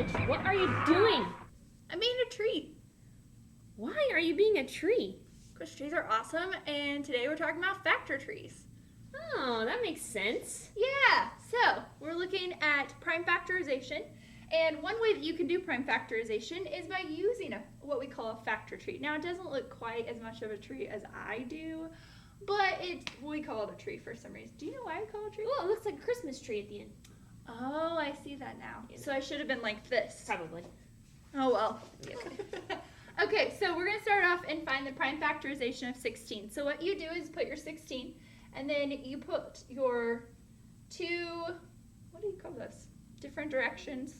Rutledge, what are you doing? I'm being a tree. Why are you being a tree? Because trees are awesome, and today we're talking about factor trees. Oh, that makes sense. Yeah, so we're looking at prime factorization, and one way that you can do prime factorization is by using what we call a factor tree. Now, it doesn't look quite as much of a tree as I do, but we call it a tree for some reason. Do you know why we call it a tree? Oh, it looks like a Christmas tree at the end. Oh, I see that now. Yeah. So I should have been like this. Probably. Oh, well. Okay, so we're going to start off and find the prime factorization of 16. So what you do is put your 16, and then you put your two, what do you call this? Different directions.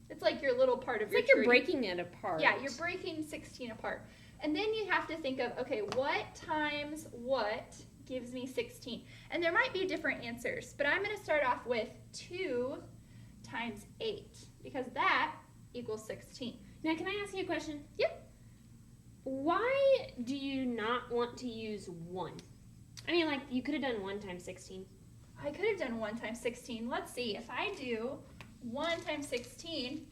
It's like your little part of It's your like tree. you're breaking it apart. Yeah, you're breaking 16 apart. And then you have to think of, okay, what times what gives me 16? And there might be different answers, but I'm going to start off with 2 times 8, because that equals 16. Now, can I ask you a question? Yep. Why do you not want to use 1? I mean, like, you could have done 1 times 16. I could have done 1 times 16. Let's see. If I do 1 times 16,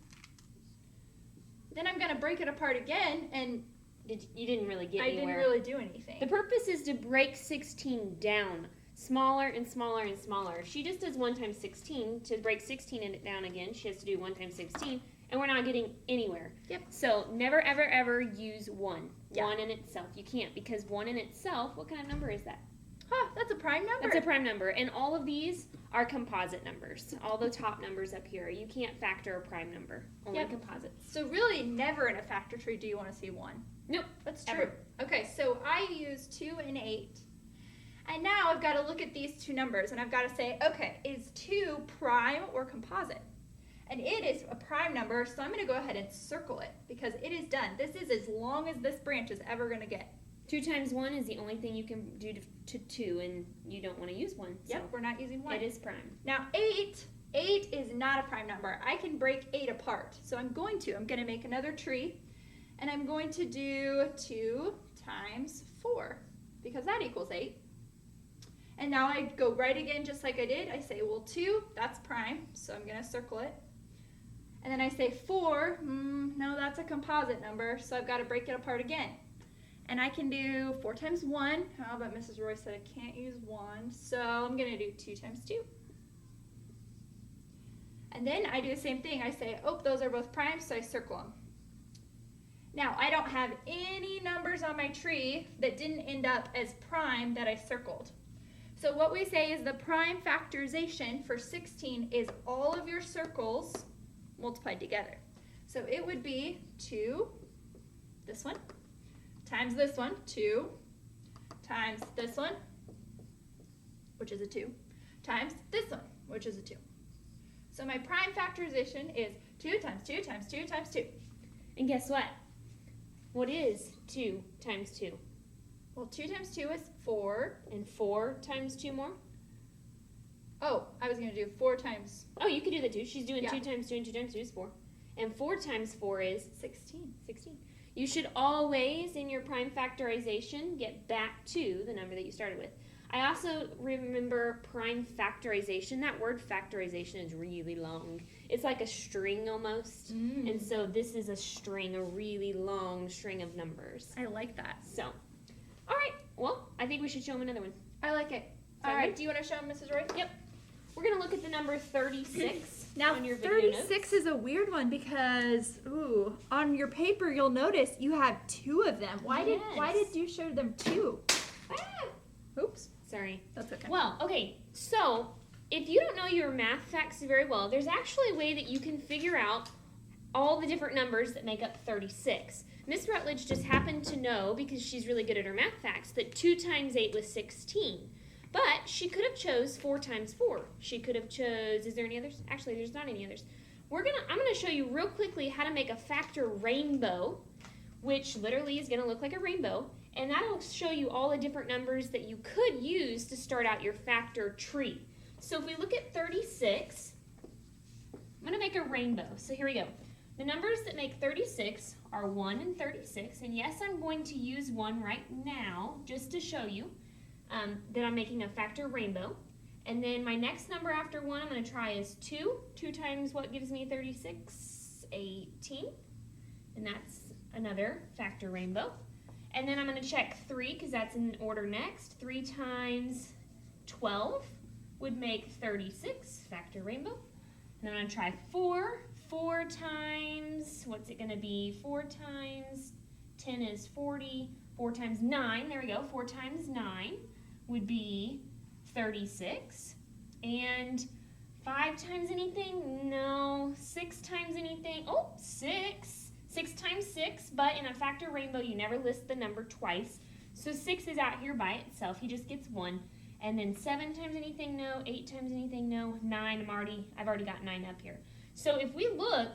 then I'm going to break it apart again, and You didn't really get I anywhere. didn't really do anything. The purpose is to break 16 down, smaller and smaller and smaller. If she just does 1 times 16, to break 16 and it down again, she has to do 1 times 16, and we're not getting anywhere. Yep. So never, ever, ever use 1. Yeah. 1 in itself. You can't, because 1 in itself, what kind of number is that? Huh, that's a prime number. That's a prime number, and all of these are composite numbers. All the top numbers up here. You can't factor a prime number, only Yep. composites. So really, never in a factor tree do you want to see 1. Nope. That's true. Ever. Okay, so I use 2 and 8. And now I've got to look at these two numbers, and I've got to say, okay, is 2 prime or composite? And it is a prime number, so I'm going to go ahead and circle it, because it is done. This is as long as this branch is ever going to get. 2 times 1 is the only thing you can do to 2, and you don't want to use 1. So Yep, we're not using 1. it is prime. Now 8 is not a prime number. I can break 8 apart. So I'm going to make another tree, and I'm going to do 2 times 4, because that equals 8. And now I go right again just like I did. I say, well, 2, that's prime, so I'm going to circle it. And then I say 4, no, that's a composite number, so I've got to break it apart again. And I can do 4 times 1. Oh, but Mrs. Roy said I can't use 1, so I'm going to do 2 times 2. And then I do the same thing. I say, oh, those are both prime, so I circle them. Now, I don't have any numbers on my tree that didn't end up as prime that I circled. So what we say is the prime factorization for 16 is all of your circles multiplied together. So it would be 2, this one, times this one, 2, times this one, which is a 2, times this one, which is a 2. So my prime factorization is 2 times 2 times 2 times 2. And guess what? What is 2 times 2? Well, 2 times 2 is 4. And 4 times 2 more? Oh, I was going to do 4 times Oh, you could do that too. She's doing Yeah. 2 times 2 and 2 times 2 is 4. And 4 times 4 is 16. 16. You should always, in your prime factorization, get back to the number that you started with. I also remember prime factorization. That word factorization is really long. It's like a string almost. And so this is a string, a really long string of numbers. I like that. So, all right. Well, I think we should show them another one. I like it. Sound All right, good? do you want to show them, Mrs. Roy? Yep. We're going to look at the number 36 Now, on your video 36 notes. is a weird one because, on your paper you'll notice you have 2 of them. Why Yes. did you show them 2? Ah, Oops, sorry. that's okay. Well, okay, so if you don't know your math facts very well, there's actually a way that you can figure out all the different numbers that make up 36. Miss Rutledge just happened to know, because she's really good at her math facts, that 2 times 8 was 16. But she could have chose 4 times 4. She could have chose, is there any others? Actually, there's not any others. I'm gonna show you real quickly how to make a factor rainbow, which literally is gonna look like a rainbow. And that'll show you all the different numbers that you could use to start out your factor tree. So if we look at 36, I'm going to make a rainbow. So here we go. The numbers that make 36 are 1 and 36. And yes, I'm going to use 1 right now just to show you that I'm making a factor rainbow. And then my next number after 1 I'm going to try is 2. 2 times what gives me 36? 18. And that's another factor rainbow. And then I'm going to check 3 because that's in order next. 3 times 12 would make 36, factor rainbow. And then I'm going to try 4. 4 times, what's it going to be? 4 times 10 is 40. 4 times 9, there we go. 4 times 9 would be 36. And 5 times anything? No. 6 times anything? Oh, 6. 6 times 6, but in a factor rainbow, you never list the number twice. So 6 is out here by itself. He just gets 1. And then 7 times anything? No. 8 times anything? No. 9, I've already got 9 up here. So if we look,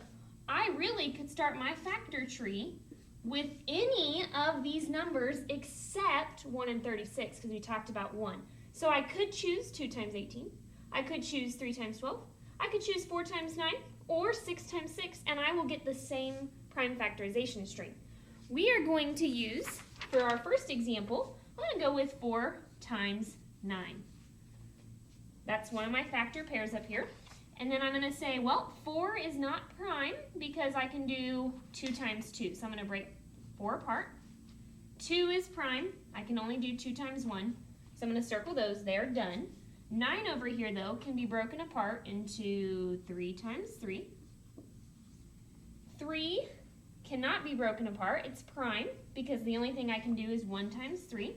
I really could start my factor tree with any of these numbers except 1 and 36 because we talked about 1. So I could choose 2 times 18. I could choose 3 times 12. I could choose 4 times 9 or 6 times 6, and I will get the same prime factorization string. We are going to use, for our first example, I'm going to go with 4 times 9. That's one of my factor pairs up here. And then I'm going to say, well, 4 is not prime because I can do 2 times 2. So I'm going to break 4 apart. 2 is prime. I can only do 2 times 1. So I'm going to circle those. They're done. 9 over here, though, can be broken apart into 3 times 3. 3 cannot be broken apart. It's prime because the only thing I can do is 1 times 3.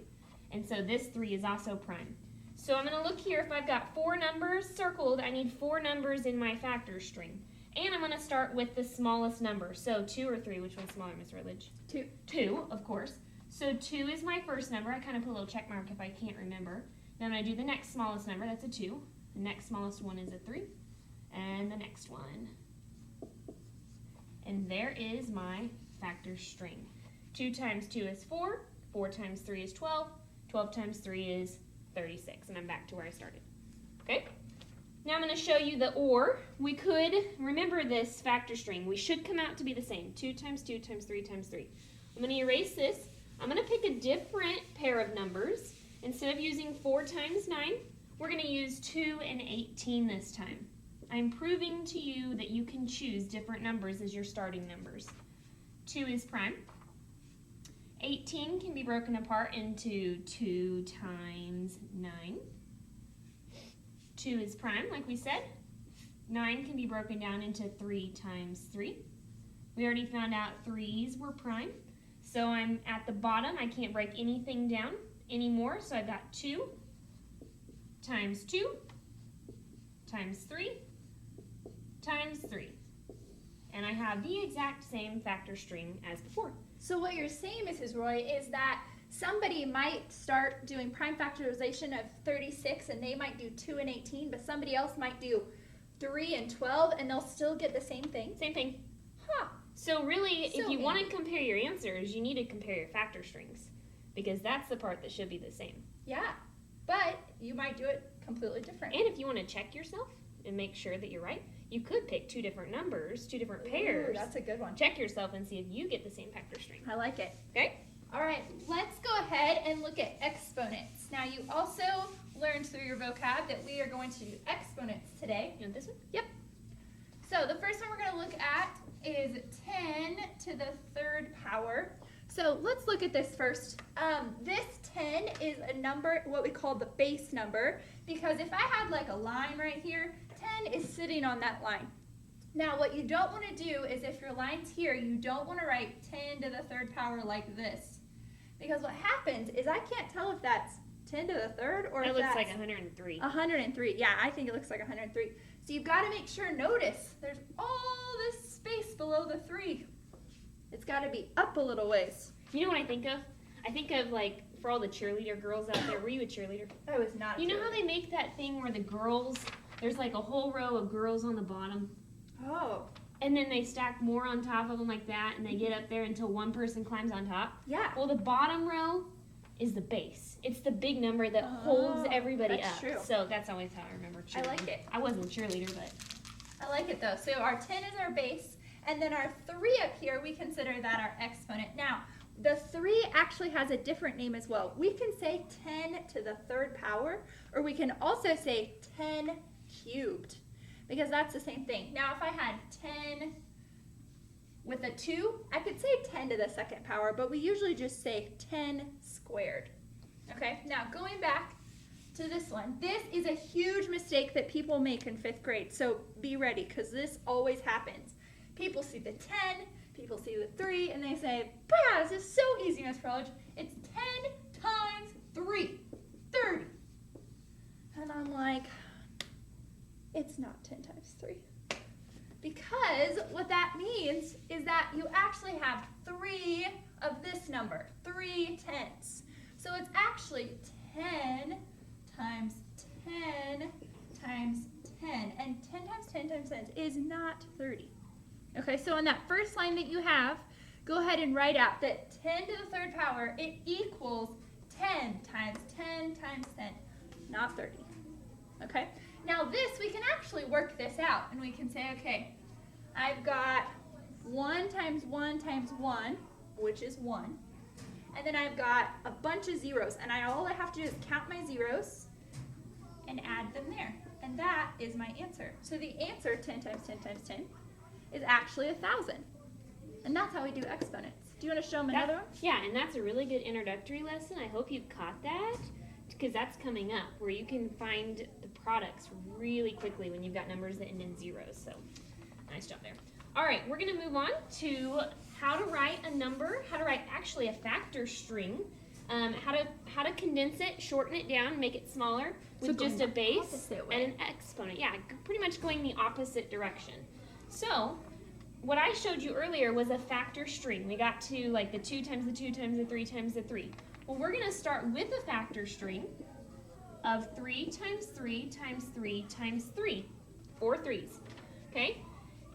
And so this 3 is also prime. So I'm going to look here. If I've got 4 numbers circled, I need 4 numbers in my factor string. And I'm going to start with the smallest number. So 2 or 3, which one's smaller, Miss Rutledge? 2. 2, of course. So 2 is my first number. I kind of put a little check mark if I can't remember. Then I do the next smallest number. That's a 2. The next smallest one is a 3. And the next one. And there is my factor string. 2 times 2 is 4. 4 times 3 is 12. 12 times 3 is 36, and I'm back to where I started. Okay? Now I'm going to show you the or. We could remember this factor string. We should come out to be the same. 2 times 2 times 3 times 3. I'm going to erase this. I'm going to pick a different pair of numbers. Instead of using 4 times 9, we're going to use 2 and 18 this time. I'm proving to you that you can choose different numbers as your starting numbers. 2 is prime. 18 can be broken apart into 2 times 9. 2 is prime, like we said. 9 can be broken down into 3 times 3. We already found out 3's were prime. So I'm at the bottom. I can't break anything down anymore. So I've got 2 times 2 times 3 times 3. And I have the exact same factor string as before. So what you're saying, Mrs. Roy, is that somebody might start doing prime factorization of 36 and they might do 2 and 18, but somebody else might do 3 and 12 and they'll still get the same thing? Same thing. Huh. So really, So if you want to compare your answers, you need to compare your factor strings because that's the part that should be the same. Yeah, but you might do it completely different. And if you want to check yourself and make sure that you're right, you could pick 2 different numbers, 2 different pairs. Ooh, that's a good one. Check yourself and see if you get the same factor string. I like it. Okay? All right, let's go ahead and look at exponents. Now, you also learned through your vocab that we are going to do exponents today. You want this one? So the first one we're going to look at is 10 to the 3rd power. So let's look at this first. This 10 is a number, what we call the base number, because if I had like a line right here, 10 is sitting on that line. Now what you don't want to do is if your line's here, you don't want to write 10 to the 3rd power like this. Because what happens is I can't tell if that's 10 to the 3rd or It if looks that's like 103. 103. Yeah, I think it looks like 103. So you've got to make sure, notice, there's all this space below the 3. It's got to be up a little ways. You know what I think of? I think of like for all the cheerleader girls out there. Were you a cheerleader? I was not a You know how cheerleader. they make that thing where the girls, there's like a whole row of girls on the bottom, Oh, and then they stack more on top of them like that, and they get up there until one person climbs on top? yeah. Well, the bottom row is the base. It's the big number that holds Oh, everybody that's up. true. So that's always how I remember cheerleading. I like it. I wasn't a cheerleader, but I like it though. So our 10 is our base, and then our 3 up here, we consider that our exponent. Now, The 3 actually has a different name as well. We can say 10 to the 3rd power, or we can also say 10 cubed, because that's the same thing. Now, if I had 10 with a 2, I could say 10 to the 2nd power, but we usually just say 10 squared. Okay, now going back to this one. This is a huge mistake that people make in 5th grade, so be ready, because this always happens. People see the 10, people see the 3, and they say, bah, this is so easy, Miss Perlich. It's 10 times 3, 30. And I'm like, it's not 10 times 3. Because what that means is that you actually have 3 of this number, 3 tenths. So it's actually 10 times 10 times 10. And 10 times 10 times 10 is not 30. Okay, so on that first line that you have, go ahead and write out that 10 to the 3rd power, it equals 10 times 10 times 10, not 30. Okay, now this, we can actually work this out, and we can say, okay, I've got 1 times 1 times 1, which is 1, and then I've got a bunch of zeros, and all I have to do is count my zeros and add them there, and that is my answer. So the answer, 10 times 10 times 10, is actually 1,000. And that's how we do exponents. Do you want to show them another one? Yeah, and that's a really good introductory lesson. I hope you caught that, because that's coming up, where you can find the products really quickly when you've got numbers that end in zeros. So, nice job there. All right, we're going to move on to how to write a number, how to write actually a factor string, how to condense it, shorten it down, make it smaller with just a base and an exponent. Yeah, pretty much going the opposite direction. So, what I showed you earlier was a factor string. We got to like the 2 times the 2 times the 3 times the 3. Well, we're going to start with a factor string of 3 times 3 times 3 times 3. 4 3s. Okay?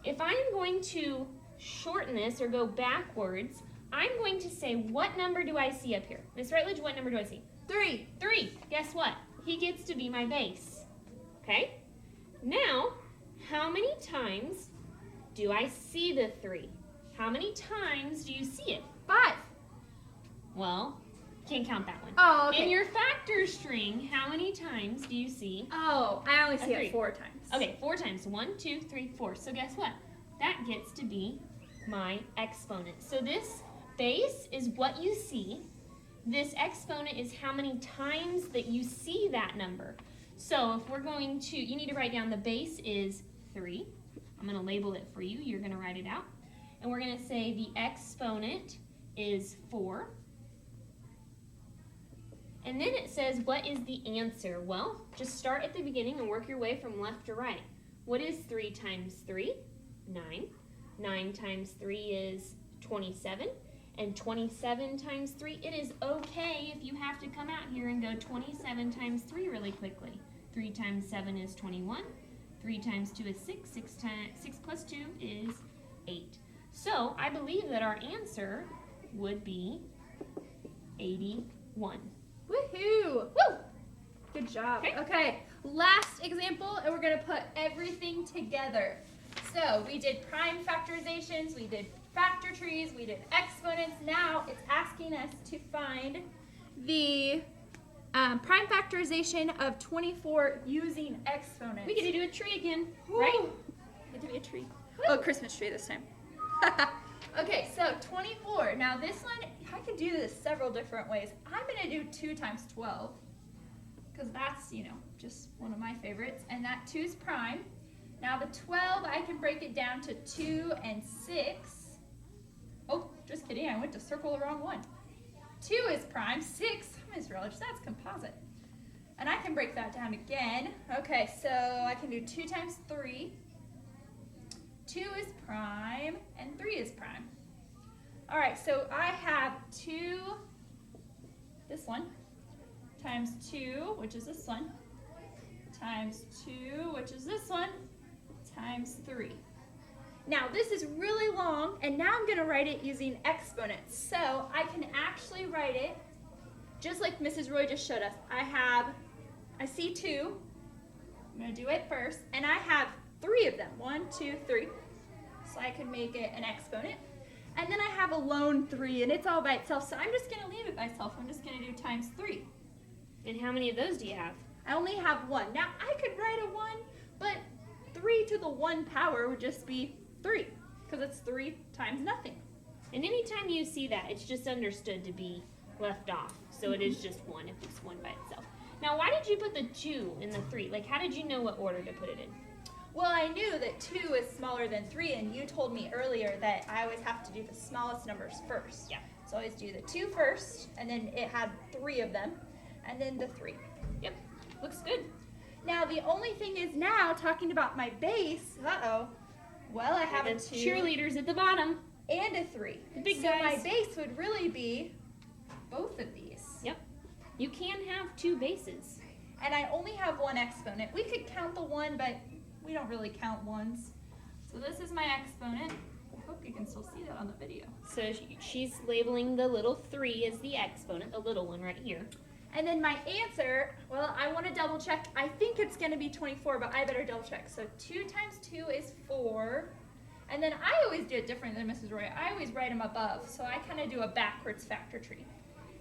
If I am going to shorten this or go backwards, I'm going to say, what number do I see up here? Miss Rutledge, what number do I see? 3. 3. Guess what? He gets to be my base. Okay? Now, how many times do I see the 3? How many times do you see it? 5. Well, can't count that one. Oh, okay. In your factor string, how many times do you see? Oh, I only see three. it 4 times. Okay, 4 times. 1, 2, 3, 4. So guess what? That gets to be my exponent. So this base is what you see. This exponent is how many times that you see that number. So if we're going to, you need to write down the base is 3. I'm going to label it for you. You're going to write it out. And we're going to say the exponent is 4. And then it says, what is the answer? Well, just start at the beginning and work your way from left to right. What is 3 times 3? 9. 9 times 3 is 27. And 27 times 3, it is okay if you have to come out here and go 27 times 3 really quickly. 3 times 7 is 21. 3 times 2 is 6. 6 plus 2 is 8. So I believe that our answer would be 81. Woohoo! Woo! Good job. Okay. Okay, last example, and we're going to put everything together. So we did prime factorizations, we did factor trees, we did exponents. Now it's asking us to find the prime factorization of 24 using exponents. We get to do a tree again, Woo. right? Get to be a tree. Woo. Oh, Christmas tree this time. Okay, so 24. Now this one, I could do this several different ways. I'm going to do 2 times 12 because that's, just one of my favorites. And that 2 is prime. Now the 12, I can break it down to 2 and 6. Oh, just kidding. I went to circle the wrong one. 2 is prime. 6, Ms. Relish, that's composite. And I can break that down again. Okay, so I can do 2 times 3. 2 is prime, and 3 is prime. All right, so I have 2, this one, times 2, which is this one, times 2, which is this one, times 3. Now, this is really long, and now I'm going to write it using exponents. So I can actually write it just like Mrs. Roy just showed us. I see 2. I'm going to do it first, and I have 3 of them. 1, 2, 3. So I could make it an exponent. And then I have a lone 3, and it's all by itself, so I'm just going to leave it by itself. I'm just going to do times 3. And how many of those do you have? I only have 1. Now, I could write a 1, but 3 to the 1 power would just be 3, because it's 3 times nothing. And anytime you see that, it's just understood to be left off. So it is just 1 if it's 1 by itself. Now, why did you put the 2 in the 3? Like, how did you know what order to put it in? Well, I knew that 2 is smaller than 3, and you told me earlier that I always have to do the smallest numbers first. Yeah. So I always do the 2 first, and then it had 3 of them, and then the 3. Yep. Looks good. Now, the only thing is now, talking about my base, well, I have And a the 2 cheerleaders at the bottom. and a 3. The big so guys. my base would really be both of these. Yep. You can have 2 bases. And I only have 1 exponent. We could count the 1, but we don't really count ones. So this is my exponent. I hope you can still see that on the video. So she's labeling the little 3 as the exponent, the little one right here. And then my answer, well, I want to double check. I think it's going to be 24, but I better double check. So 2 times 2 is 4. And then I always do it different than Mrs. Roy. I always write them above. So I kind of do a backwards factor tree.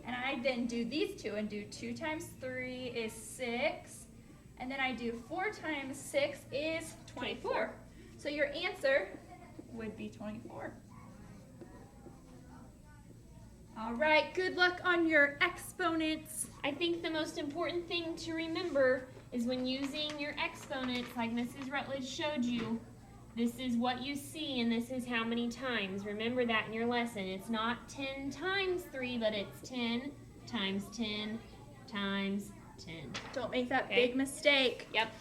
And I then do these 2 and do 2 times 3 is 6. And then I do 4 times 6 is 24. So your answer would be 24. All right, good luck on your exponents. I think the most important thing to remember is when using your exponents, like Mrs. Rutledge showed you, this is what you see and this is how many times. Remember that in your lesson. It's not 10 times 3, but it's 10 times 10 times 10. Don't make that Okay. big mistake. Yep.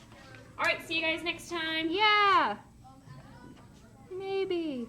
All right, see you guys next time. Yeah. Maybe.